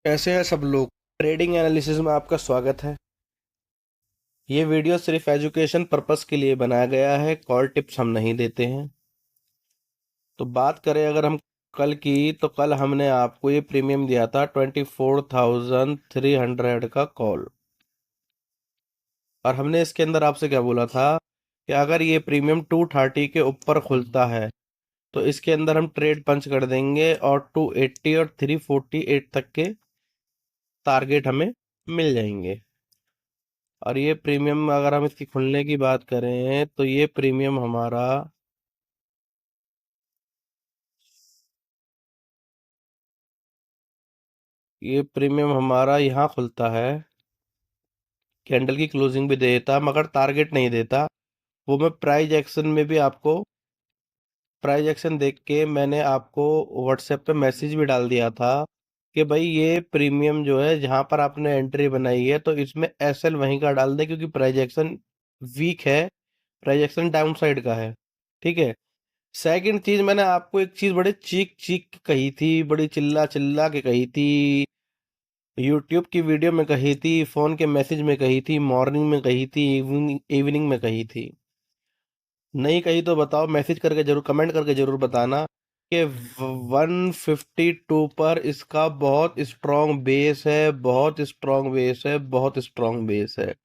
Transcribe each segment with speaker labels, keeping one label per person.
Speaker 1: कैसे हैं सब लोग। ट्रेडिंग एनालिसिस में आपका स्वागत है। ये वीडियो सिर्फ एजुकेशन पर्पस के लिए बनाया गया है, कॉल टिप्स हम नहीं देते हैं। तो बात करें अगर हम कल की, तो कल हमने आपको ये प्रीमियम दिया था 24,300 का कॉल। और हमने इसके अंदर आपसे क्या बोला था कि अगर ये प्रीमियम 230 के ऊपर खुलता है तो इसके अंदर हम ट्रेड पंच कर देंगे और 280 और 348 तक के टारगेट हमें मिल जाएंगे। और ये प्रीमियम अगर हम इसकी खुलने की बात करें तो ये प्रीमियम हमारा यहाँ खुलता है। कैंडल की क्लोजिंग भी देता मगर टारगेट नहीं देता। वो मैं प्राइस एक्शन में भी आपको प्राइस एक्शन देख के मैंने आपको व्हाट्सएप पे मैसेज भी डाल दिया था कि भाई ये प्रीमियम जो है जहां पर आपने एंट्री बनाई है तो इसमें एसएल वहीं का डाल दें, क्योंकि प्राइस एक्शन वीक है, प्राइस एक्शन डाउन साइड का है। ठीक है। सेकंड चीज, मैंने आपको एक चीज बड़े चीख चीख के कही थी, बड़ी चिल्ला चिल्ला के कही थी, यूट्यूब की वीडियो में कही थी, फोन के मैसेज में कही थी, मॉर्निंग में कही थी, इवनिंग में कही थी। नहीं कही तो बताओ, मैसेज करके जरूर, कमेंट करके जरूर बताना कि 152 पर इसका बहुत स्ट्रांग बेस है, बहुत स्ट्रांग बेस है, बहुत स्ट्रांग बेस है।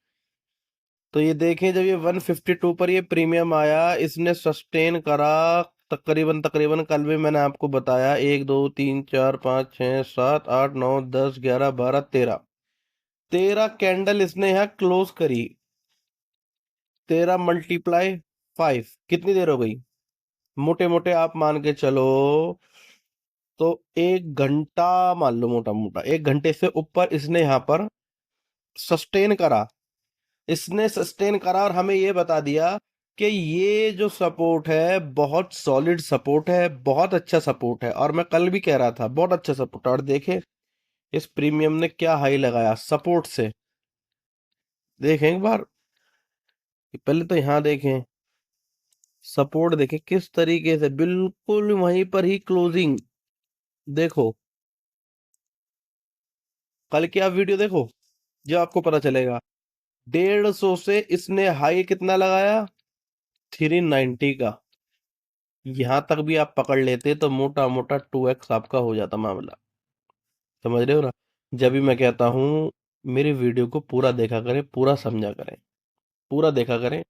Speaker 1: तो ये देखें, जब ये 152 पर ये प्रीमियम आया, इसने सस्टेन करा तकरीबन तकरीबन। कल भी मैंने आपको बताया 1 2 3 4 5 6 7 8 9 10 11 12 13 13 कैंडल इसने यहाँ क्लोज करी। 13 × 5 कितनी देर हो गई? मोटे मोटे आप मान के चलो तो 1 घंटा मान लो, मोटा मोटा 1 घंटे से ऊपर इसने यहाँ पर सस्टेन करा। इसने सस्टेन करा और हमें ये बता दिया कि ये जो सपोर्ट है बहुत सॉलिड सपोर्ट है, बहुत अच्छा सपोर्ट है। और मैं कल भी कह रहा था बहुत अच्छा सपोर्ट। और देखें इस प्रीमियम ने क्या हाई लगाया सपोर्ट से। देखें एक बार, पहले तो यहाँ देखें सपोर्ट, देखें किस तरीके से बिल्कुल वहीं पर ही क्लोजिंग। देखो कल की आप वीडियो देखो, जो आपको पता चलेगा। 150 से इसने हाई कितना लगाया? 390 का। यहां तक भी आप पकड़ लेते तो मोटा मोटा 2x आपका हो जाता मामला। समझ रहे हो ना? जब भी मैं कहता हूँ मेरी वीडियो को पूरा देखा करें, पूरा समझा करें, पूरा देखा करें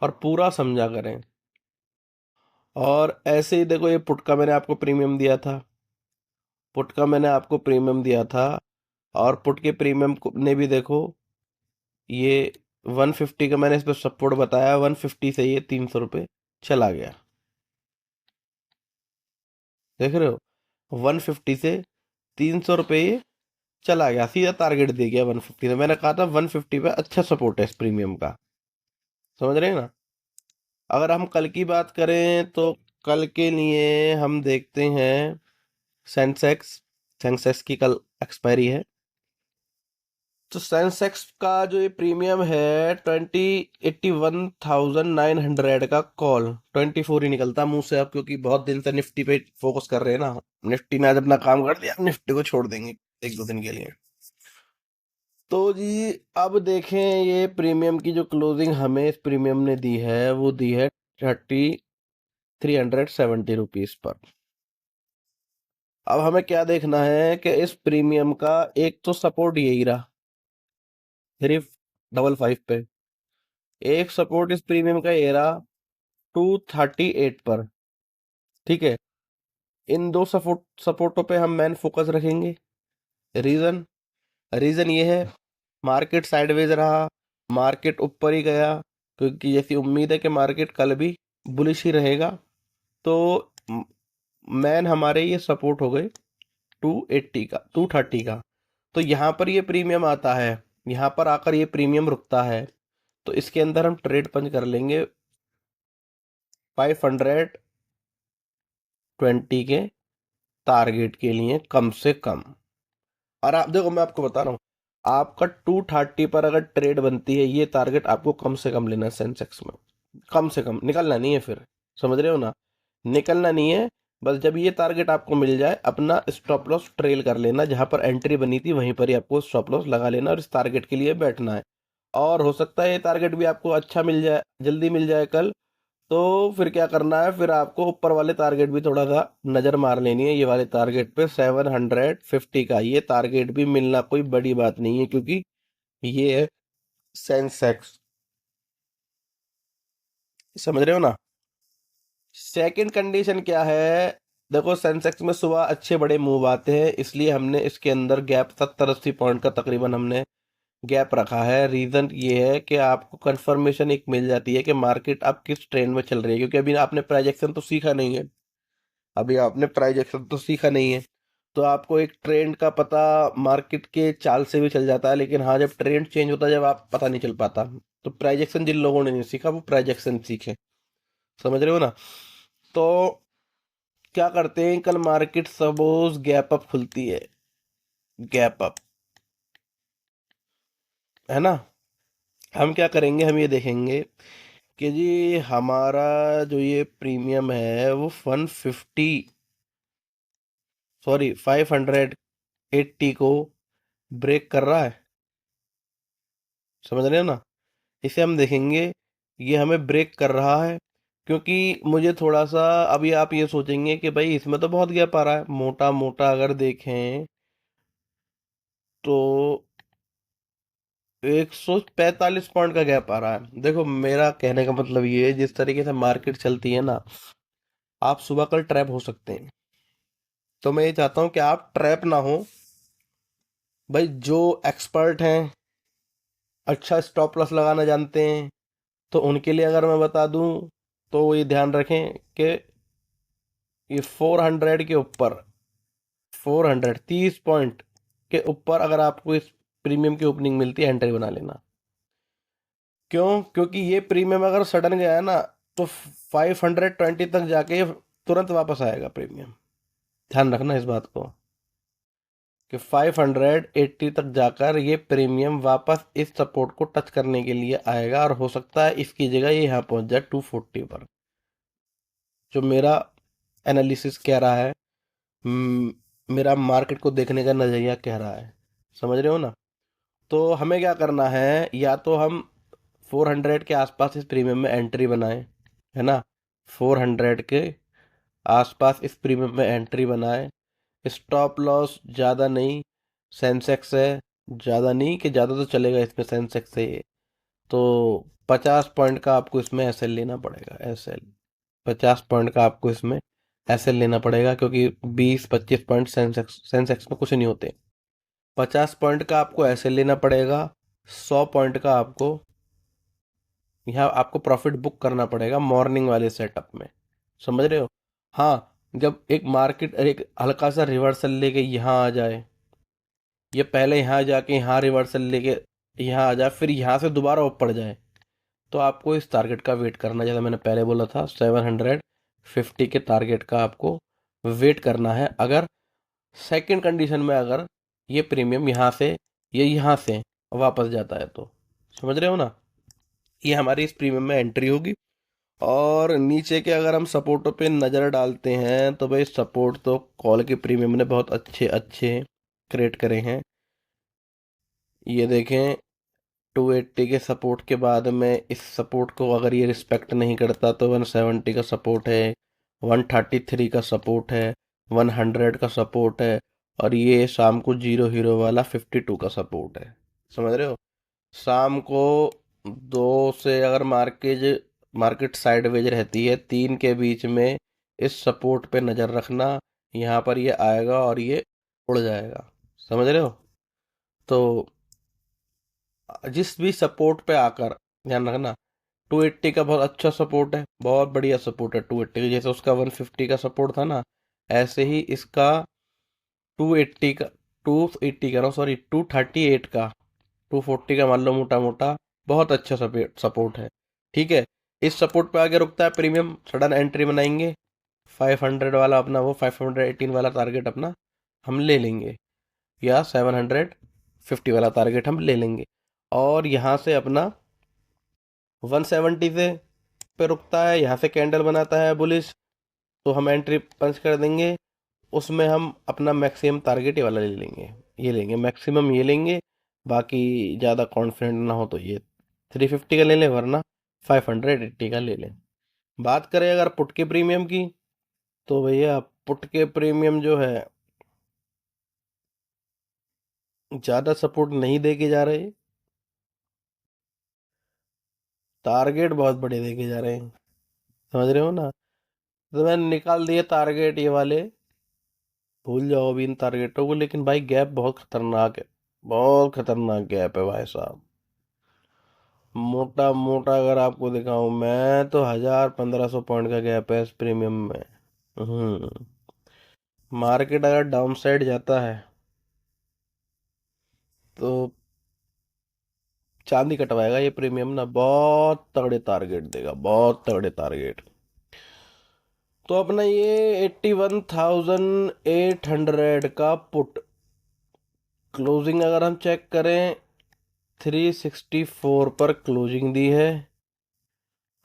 Speaker 1: और पूरा समझा करें। और ऐसे ही देखो, ये पुट का मैंने आपको प्रीमियम दिया था, पुट का मैंने आपको प्रीमियम दिया था। और पुट के प्रीमियम ने भी देखो, ये 150 का मैंने इस पर सपोर्ट बताया, 150 से ये 300 रुपये चला गया। देख रहे हो, 150 से 300 रुपये ये चला गया, सीधा टारगेट दे गया 150 से। मैंने कहा था 150 पे अच्छा सपोर्ट है इस प्रीमियम का। समझ रहे हैं ना? अगर हम कल की बात करें तो कल के लिए हम देखते हैं सेंसेक्स। सेंसेक्स की कल एक्सपायरी है, तो सेंसेक्स का जो ये प्रीमियम है 81,900 का कॉल। 24 ही निकलता मुंह से अब, क्योंकि बहुत दिन से निफ्टी पे फोकस कर रहे हैं ना। निफ्टी ने आज अपना काम कर दिया, निफ्टी को छोड़ देंगे 1 2 दिन के लिए। तो जी अब देखें, ये प्रीमियम की जो क्लोजिंग हमें इस प्रीमियम ने दी है वो दी है 370 रुपीज पर। अब हमें क्या देखना है कि इस प्रीमियम का एक तो सपोर्ट यही रहा 355 पे, एक सपोर्ट इस प्रीमियम का ये रहा 238 पर। ठीक है। इन दो सपोर्टों पे हम मेन फोकस रखेंगे। रीजन रीजन ये है, मार्केट साइडवेज रहा, मार्केट ऊपर ही गया, क्योंकि जैसी उम्मीद है कि मार्केट कल भी बुलिश ही रहेगा। तो मैन हमारे ये सपोर्ट हो गए 280 का, 230 का। तो यहाँ पर ये प्रीमियम आता है, यहाँ पर आकर ये प्रीमियम रुकता है, तो इसके अंदर हम ट्रेड पंच कर लेंगे 520 के टारगेट के लिए कम से कम। और आप देखो, मैं आपको बता रहा हूँ, आपका 230 पर अगर ट्रेड बनती है, ये टारगेट आपको कम से कम लेना है सेंसेक्स में। कम से कम निकलना नहीं है फिर। समझ रहे हो ना? निकलना नहीं है। बस जब ये टारगेट आपको मिल जाए अपना स्टॉप लॉस ट्रेल कर लेना, जहां पर एंट्री बनी थी वहीं पर ही आपको स्टॉप लॉस लगा लेना और इस टारगेट के लिए बैठना है। और हो सकता है ये टारगेट भी आपको अच्छा मिल जाए, जल्दी मिल जाए कल। तो फिर क्या करना है, फिर आपको ऊपर वाले टारगेट भी थोड़ा सा नजर मार लेनी है। ये वाले टारगेट पे 750 का ये टारगेट भी मिलना कोई बड़ी बात नहीं है, क्योंकि ये है सेंसेक्स। समझ रहे हो ना। सेकंड कंडीशन क्या है, देखो सेंसेक्स में सुबह अच्छे बड़े मूव आते हैं, इसलिए हमने इसके अंदर गैप 70-80 पॉइंट का तकरीबन हमने गैप रखा है। रीजन ये है कि आपको कंफर्मेशन एक मिल जाती है कि मार्केट अब किस ट्रेंड में चल रही है, क्योंकि अभी आपने प्राइस एक्शन तो सीखा नहीं है। अभी आपने प्राइस एक्शन तो सीखा नहीं है, तो आपको एक ट्रेंड का पता मार्केट के चाल से भी चल जाता है, लेकिन हाँ जब ट्रेंड चेंज होता है जब आप पता नहीं चल पाता। तो प्राइस एक्शन जिन लोगों ने नहीं सीखा वो प्राइस एक्शन सीखे। समझ रहे हो ना। तो क्या करते हैं, कल मार्केट सपोज गैप अप खुलती है, गैप अप, है ना। हम क्या करेंगे, हम ये देखेंगे कि जी हमारा जो ये प्रीमियम है वो 150, सॉरी 580 को ब्रेक कर रहा है। समझ रहे हो ना। इसे हम देखेंगे, ये हमें ब्रेक कर रहा है, क्योंकि मुझे थोड़ा सा अभी आप ये सोचेंगे कि भाई इसमें तो बहुत गैप आ रहा है, मोटा मोटा अगर देखें तो 145 पॉइंट का गैप आ रहा है। देखो मेरा कहने का मतलब ये है, जिस तरीके से मार्केट चलती है ना, आप सुबह कल ट्रैप हो सकते हैं। तो मैं ये चाहता हूँ कि आप ट्रैप ना हो। भाई जो एक्सपर्ट हैं, अच्छा स्टॉप लॉस लगाना जानते हैं, तो उनके लिए अगर मैं बता दूं तो ये ध्यान रखें कि ये 400 के ऊपर, 430 पॉइंट के ऊपर अगर आपको इस प्रीमियम की ओपनिंग मिलती है, एंट्री बना लेना। क्यों, क्योंकि ये प्रीमियम अगर सडन गया है ना तो 520 तक जाके ये तुरंत वापस आएगा प्रीमियम। ध्यान रखना इस बात को कि 580 तक जाकर ये प्रीमियम वापस इस सपोर्ट को टच करने के लिए आएगा, और हो सकता है इसकी जगह ये यहाँ पहुंच जाए 240 पर। जो मेरा एनालिसिस कह रहा है, मेरा मार्केट को देखने का नज़रिया कह रहा है। समझ रहे हो ना। तो हमें क्या करना है, या तो हम 400 के आसपास इस प्रीमियम में एंट्री बनाएं, है ना। 400 के आसपास इस प्रीमियम में एंट्री बनाएं। स्टॉप लॉस ज़्यादा नहीं, सेंसेक्स है, ज़्यादा नहीं कि ज़्यादा तो चलेगा इसमें, सेंसेक्स है ये। तो 50 पॉइंट का आपको इसमें एसएल लेना पड़ेगा, एसएल। 50 पॉइंट का आपको इसमें एसएल लेना पड़ेगा, क्योंकि 20-25 पॉइंट सेंसेक्स सेंसेक्स में कुछ नहीं होते। 50 पॉइंट का आपको एसएल लेना पड़ेगा। 100 पॉइंट का आपको यहाँ आपको प्रॉफिट बुक करना पड़ेगा मॉर्निंग वाले सेटअप में। समझ रहे हो। हाँ, जब एक मार्केट एक हल्का सा रिवर्सल लेके यहाँ आ जाए, ये पहले यहाँ जाके यहाँ रिवर्सल लेके यहाँ आ जाए, फिर यहाँ से दोबारा ऊपर जाए, तो आपको इस टारगेट का वेट करना, जैसा मैंने पहले बोला था 750 के टारगेट का आपको वेट करना है। अगर सेकंड कंडीशन में अगर ये प्रीमियम यहाँ से, ये यहाँ से वापस जाता है तो, समझ रहे हो ना। ये हमारी इस प्रीमियम में एंट्री होगी। और नीचे के अगर हम सपोर्टों पे नज़र डालते हैं तो भाई सपोर्ट तो कॉल के प्रीमियम ने बहुत अच्छे अच्छे क्रिएट करे हैं। ये देखें, 280 के सपोर्ट के बाद में इस सपोर्ट को अगर ये रिस्पेक्ट नहीं करता तो 170 का सपोर्ट है, 133 का सपोर्ट है, 100 का सपोर्ट है, और ये शाम को जीरो हीरो वाला 52 का सपोर्ट है। समझ रहे हो। शाम को 2 से अगर मार्केट साइडवेज रहती है, 3 के बीच में इस सपोर्ट पे नज़र रखना। यहाँ पर ये आएगा और ये उड़ जाएगा। समझ रहे हो। तो जिस भी सपोर्ट पे आकर ध्यान रखना, 280 का बहुत अच्छा सपोर्ट है, बहुत बढ़िया सपोर्ट है 280 का, जैसे उसका 150 का सपोर्ट था ना, ऐसे ही इसका 280 का, 280 का, सॉरी 238 का, 240 का मान लो मोटा मोटा, बहुत अच्छा सपोर्ट है। ठीक है। इस सपोर्ट पे आगे रुकता है प्रीमियम, सडन एंट्री बनाएंगे, 500 वाला अपना वो 518 वाला टारगेट अपना हम ले लेंगे, या 750 वाला टारगेट हम ले लेंगे। और यहाँ से अपना 170 से पे रुकता है, यहाँ से कैंडल बनाता है बुलिश, तो हम एंट्री पंच कर देंगे, उसमें हम अपना मैक्सिमम टारगेट ये वाला ले लेंगे, ये लेंगे मैक्सिमम, ये लेंगे। बाकी ज़्यादा कॉन्फिडेंट ना हो तो ये 350 का ले लें, वरना 580 का ले लें। बात करें अगर पुट के प्रीमियम की, तो भैया पुट के प्रीमियम जो है ज़्यादा सपोर्ट नहीं दे के जा रहे, टारगेट बहुत बड़े दे के जा रहे हैं, समझ रहे हो ना। तो मैंने निकाल दिए टारगेट ये वाले, भूल जाओ अभी इन टारगेटों को। लेकिन भाई गैप बहुत खतरनाक है, बहुत खतरनाक गैप है भाई साहब। मोटा मोटा अगर आपको दिखाऊं मैं तो 1000-1500 पॉइंट का गैप है इस प्रीमियम में। हम्म मार्केट अगर डाउन साइड जाता है तो चांदी कटवाएगा ये प्रीमियम ना, बहुत तगड़े टारगेट देगा, बहुत तगड़े टारगेट। तो अपना ये 81,800 का पुट क्लोजिंग अगर हम चेक करें, 364 पर क्लोजिंग दी है।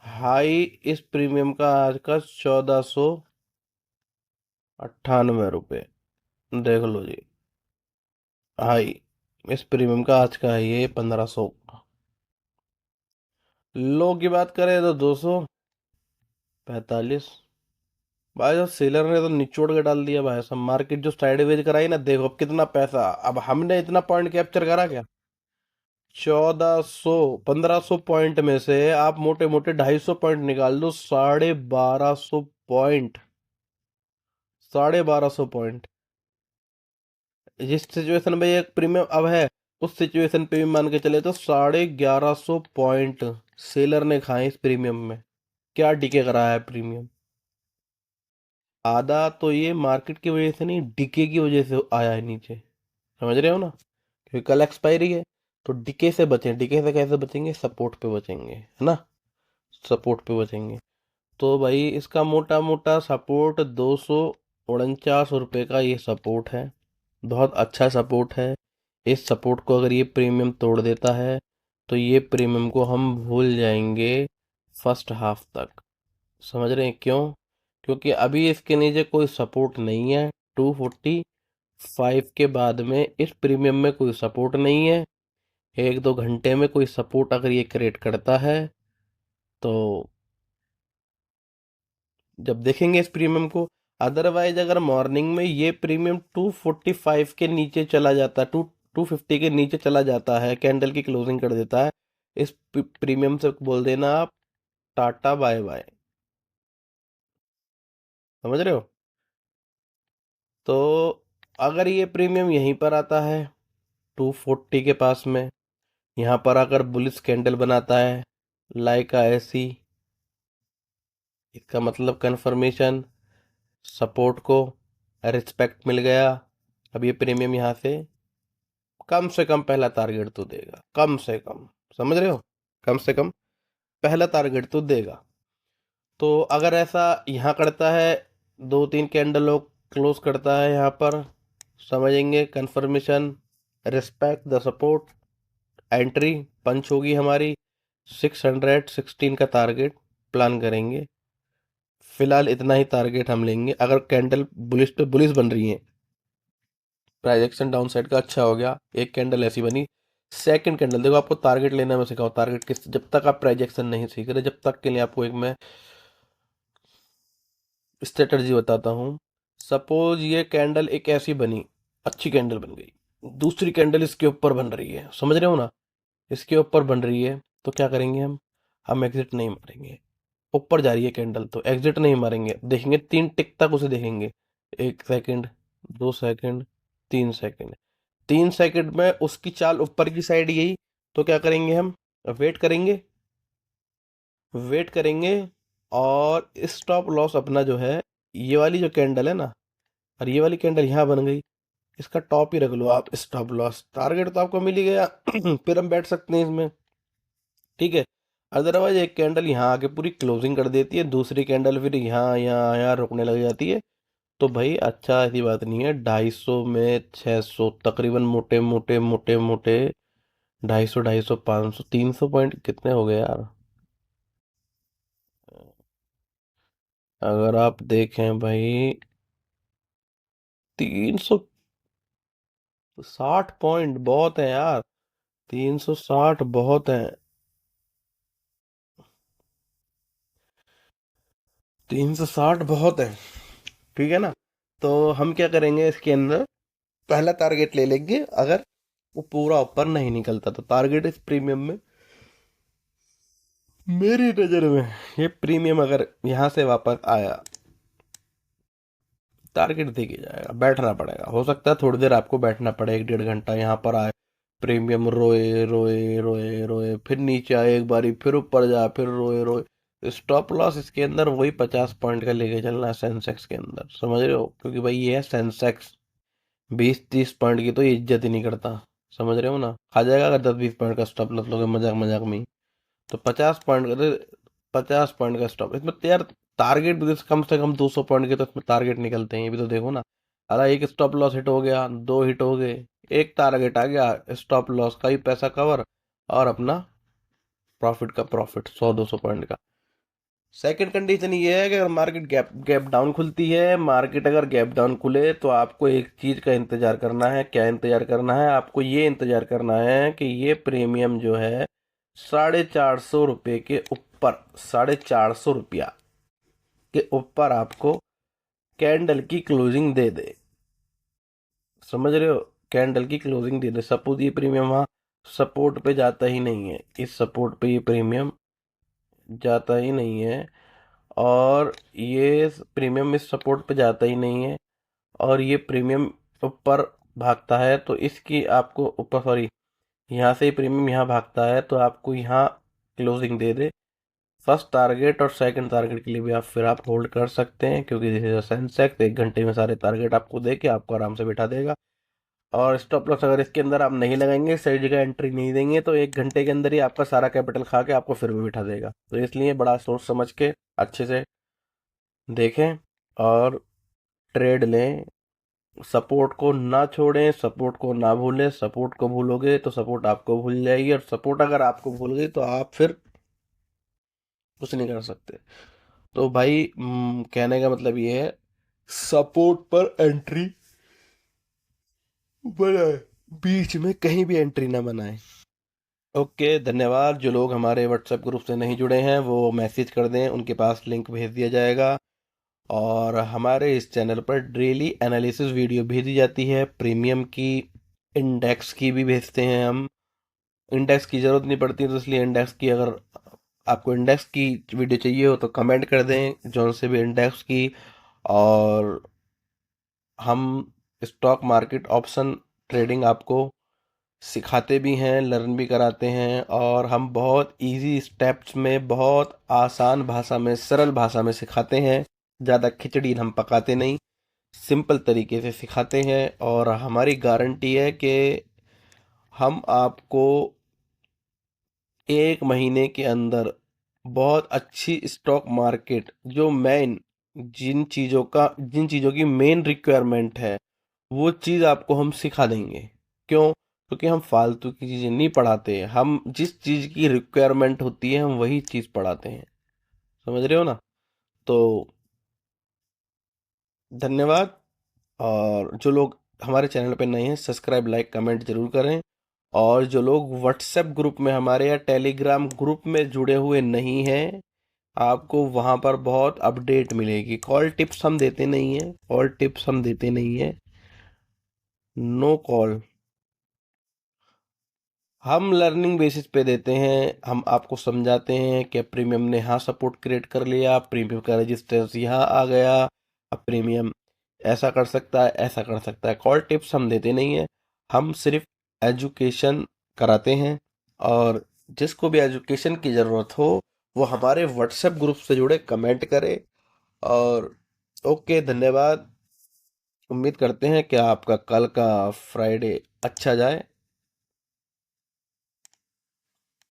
Speaker 1: हाई इस प्रीमियम का आज का 1498 रुपये, देख लो जी। हाई इस प्रीमियम का आज का है ये 1500। लो की बात करें तो 245। भाई साहब सेलर ने तो निचोड़ के डाल दिया भाई साहब, मार्केट जो साइडवेज कराई ना, देखो अब कितना पैसा, अब हमने इतना पॉइंट कैप्चर करा क्या? 1400, 1500 पॉइंट में से आप मोटे मोटे 250 पॉइंट निकाल दो, 1250 पॉइंट, 1250 पॉइंट। जिस सिचुएशन में ये प्रीमियम अब है, उस सिचुएशन पे भी मान के चले तो 1150 पॉइंट सेलर ने खाए इस प्रीमियम में। क्या डीके करा है प्रीमियम? आधा तो ये मार्केट की वजह से नहीं, डीके की वजह से आया है नीचे, समझ रहे हो ना। क्योंकि कल एक्सपायरी है, तो डीके से बचें। डीके से कैसे बचेंगे? सपोर्ट पे बचेंगे, है ना, सपोर्ट पे बचेंगे। तो भाई इसका मोटा मोटा सपोर्ट 249 रुपये का ये सपोर्ट है, बहुत अच्छा सपोर्ट है। इस सपोर्ट को अगर ये प्रीमियम तोड़ देता है तो ये प्रीमियम को हम भूल जाएंगे फर्स्ट हाफ तक। समझ रहे हैं क्यों? क्योंकि अभी इसके नीचे कोई सपोर्ट नहीं है, 245 के बाद में इस प्रीमियम में कोई सपोर्ट नहीं है। 1-2 घंटे में कोई सपोर्ट अगर ये क्रिएट करता है तो जब देखेंगे इस प्रीमियम को। अदरवाइज अगर मॉर्निंग में ये प्रीमियम 245 के नीचे चला जाता, 250 के नीचे चला जाता है, कैंडल की क्लोजिंग कर देता है, इस प्रीमियम से बोल देना आप टाटा बाय बाय। समझ रहे हो। तो अगर ये प्रीमियम यहीं पर आता है 240 के पास में, यहाँ पर अगर बुलिश कैंडल बनाता है लाइका ऐसी, इसका मतलब कंफर्मेशन, सपोर्ट को रिस्पेक्ट मिल गया। अब ये प्रीमियम यहाँ से कम पहला टारगेट तो देगा, कम से कम, समझ रहे हो, कम से कम पहला टारगेट तो देगा। तो अगर ऐसा यहाँ करता है, 2-3 कैंडल क्लोज करता है यहाँ पर, समझेंगे confirmation, respect the support, entry punch होगी हमारी, 616 का टारगेट प्लान करेंगे। फिलहाल इतना ही टारगेट हम लेंगे। अगर कैंडल बुलिश पे बुलिश बन रही है, प्राइस एक्शन डाउन साइड का अच्छा हो गया, एक कैंडल ऐसी बनी, सेकंड कैंडल देखो, आपको टारगेट लेना मैं सिखाऊं, टारगेट किस, जब तक आप प्राइस एक्शन नहीं सीख रहे, जब तक के लिए आपको एक मैं स्ट्रेटजी बताता हूँ। सपोज ये कैंडल एक ऐसी बनी, अच्छी कैंडल बन गई, दूसरी कैंडल इसके ऊपर बन रही है, समझ रहे हो ना, इसके ऊपर बन रही है, तो क्या करेंगे हम एग्जिट नहीं मारेंगे। ऊपर जा रही है कैंडल तो एग्जिट नहीं मारेंगे, देखेंगे 3 टिक तक उसे देखेंगे, 1 सेकंड, 2 सेकंड, 3 सेकंड, 3 सेकंड में उसकी चाल ऊपर की साइड गई, तो क्या करेंगे हम, वेट करेंगे, वेट करेंगे। और स्टॉप लॉस अपना जो है, ये वाली जो कैंडल है ना, और ये वाली कैंडल यहाँ बन गई, इसका टॉप ही रख लो आप, स्टॉप लॉस, टारगेट तो आपको मिल ही गया फिर हम बैठ सकते हैं इसमें, ठीक है। अदरवाइज एक कैंडल यहाँ आके पूरी क्लोजिंग कर देती है, दूसरी कैंडल फिर यहाँ यहाँ यहाँ रुकने लग जाती है, तो भाई अच्छा ऐसी बात नहीं है। 250 में 600 तकरीबन, मोटे मोटे मोटे मोटे 250, 250, 500, 300 पॉइंट कितने हो गए यार? अगर आप देखें भाई 360 पॉइंट बहुत है यार। 360 बहुत है। 360 बहुत है। ठीक है ना। तो हम क्या करेंगे इसके अंदर, पहला टारगेट ले लेंगे। अगर वो पूरा ऊपर नहीं निकलता तो टारगेट इस प्रीमियम में, मेरी नजर में ये प्रीमियम अगर यहाँ से वापस आया, टारगेट देके जाएगा। बैठना पड़ेगा, हो सकता है थोड़ी देर आपको बैठना पड़े, 1 डेढ़ घंटा यहाँ पर आए, प्रीमियम रोए रोए रोए रोए, फिर नीचे आए एक बारी, फिर ऊपर जा, फिर रोए रोए। स्टॉप लॉस इसके अंदर वही 50 पॉइंट का लेके चलना है सेंसेक्स के अंदर, समझ रहे हो, क्योंकि भाई ये है सेंसेक्स। 20-30 पॉइंट की तो ये इज्जत ही नहीं करता। समझ रहे हो ना, खा जाएगा अगर 10-20 पॉइंट का स्टॉप लॉस लोगे मजाक मजाक में ही। तो 50 पॉइंट का, 50 पॉइंट का स्टॉप इसमें तो यार, टारगेट भी कम से कम 200 पॉइंट के तो इसमें टारगेट निकलते हैं, ये भी तो देखो ना। अरे एक स्टॉप लॉस हिट हो गया, दो हिट हो गए, एक टारगेट आ गया, स्टॉप लॉस का ही पैसा कवर, और अपना प्रॉफिट का प्रॉफिट 100-200 पॉइंट का। सेकंड कंडीशन ये है कि अगर मार्केट गैप गैप डाउन खुलती है, मार्केट अगर गैप डाउन खुले तो आपको एक चीज का इंतजार करना है। क्या इंतजार करना है आपको? ये इंतजार करना है कि ये प्रीमियम जो है 450 रुपये के ऊपर, 450 रुपया के ऊपर आपको कैंडल की क्लोजिंग दे दे। समझ रहे हो, कैंडल की क्लोजिंग दे दे। सपोज ये प्रीमियम वहाँ सपोर्ट पे जाता ही नहीं है, इस सपोर्ट पे ये प्रीमियम जाता ही नहीं है, और ये प्रीमियम इस सपोर्ट पे जाता ही नहीं है, और ये प्रीमियम ऊपर भागता है, तो इसकी आपको ऊपर, सॉरी, यहाँ से ही प्रीमियम यहाँ भागता है, तो आपको यहाँ क्लोजिंग दे दे। फर्स्ट टारगेट और सेकंड टारगेट के लिए भी आप फिर आप होल्ड कर सकते हैं, क्योंकि दिस इज सेंसेक्स 1 घंटे में सारे टारगेट आपको दे के आपको आराम से बिठा देगा। और स्टॉप लॉस अगर इसके अंदर आप नहीं लगाएंगे, सही जगह एंट्री नहीं देंगे, तो 1 घंटे के अंदर ही आपका सारा कैपिटल खा के आपको फिर भी बिठा देगा। तो इसलिए बड़ा सोच समझ के अच्छे से देखें और ट्रेड लें। सपोर्ट को ना छोड़ें, सपोर्ट को ना भूलें। सपोर्ट को भूलोगे तो सपोर्ट आपको भूल जाएगी, और सपोर्ट अगर आपको भूल गई तो आप फिर कुछ नहीं कर सकते। तो भाई कहने का मतलब ये है, सपोर्ट पर एंट्री बनाए, बीच में कहीं भी एंट्री ना बनाए। ओके, धन्यवाद। जो लोग हमारे व्हाट्सएप ग्रुप से नहीं जुड़े हैं वो मैसेज कर दें, उनके पास लिंक भेज दिया जाएगा। और हमारे इस चैनल पर डेली एनालिसिस वीडियो भेजी जाती है, प्रीमियम की, इंडेक्स की भी भेजते हैं हम। इंडेक्स की ज़रूरत नहीं पड़ती, तो इसलिए इंडेक्स की, अगर आपको इंडेक्स की वीडियो चाहिए हो तो कमेंट कर दें, जौन से भी इंडेक्स की। और हम स्टॉक मार्केट ऑप्शन ट्रेडिंग आपको सिखाते भी हैं, लर्न भी कराते हैं, और हम बहुत इजी स्टेप्स में, बहुत आसान भाषा में, सरल भाषा में सिखाते हैं। ज़्यादा खिचड़ी हम पकाते नहीं, सिंपल तरीके से सिखाते हैं। और हमारी गारंटी है कि हम आपको 1 महीने के अंदर बहुत अच्छी स्टॉक मार्केट, जो मेन, जिन चीज़ों की मेन रिक्वायरमेंट है, वो चीज़ आपको हम सिखा देंगे। क्यों? क्योंकि हम फालतू की चीज़ें नहीं पढ़ाते, हम जिस चीज़ की रिक्वायरमेंट होती है हम वही चीज़ पढ़ाते हैं। समझ रहे हो ना। तो धन्यवाद। और जो लोग हमारे चैनल पे नए हैं, सब्सक्राइब, लाइक, कमेंट जरूर करें। और जो लोग व्हाट्सएप ग्रुप में हमारे या टेलीग्राम ग्रुप में जुड़े हुए नहीं हैं, आपको वहाँ पर बहुत अपडेट मिलेगी। कॉल टिप्स हम देते नहीं हैं, कॉल टिप्स हम देते नहीं हैं, नो कॉल। हम लर्निंग बेसिस पे देते हैं, हम आपको समझाते हैं कि प्रीमियम ने यहाँ सपोर्ट क्रिएट कर लिया, प्रीमियम का रेजिस्टेंस यहाँ आ गया, अब प्रीमियम ऐसा कर सकता है, ऐसा कर सकता है। कॉल टिप्स हम देते नहीं हैं, हम सिर्फ एजुकेशन कराते हैं। और जिसको भी एजुकेशन की ज़रूरत हो वो हमारे व्हाट्सएप ग्रुप से जुड़े, कमेंट करे। और ओके, धन्यवाद। उम्मीद करते हैं कि आपका कल का फ्राइडे अच्छा जाए।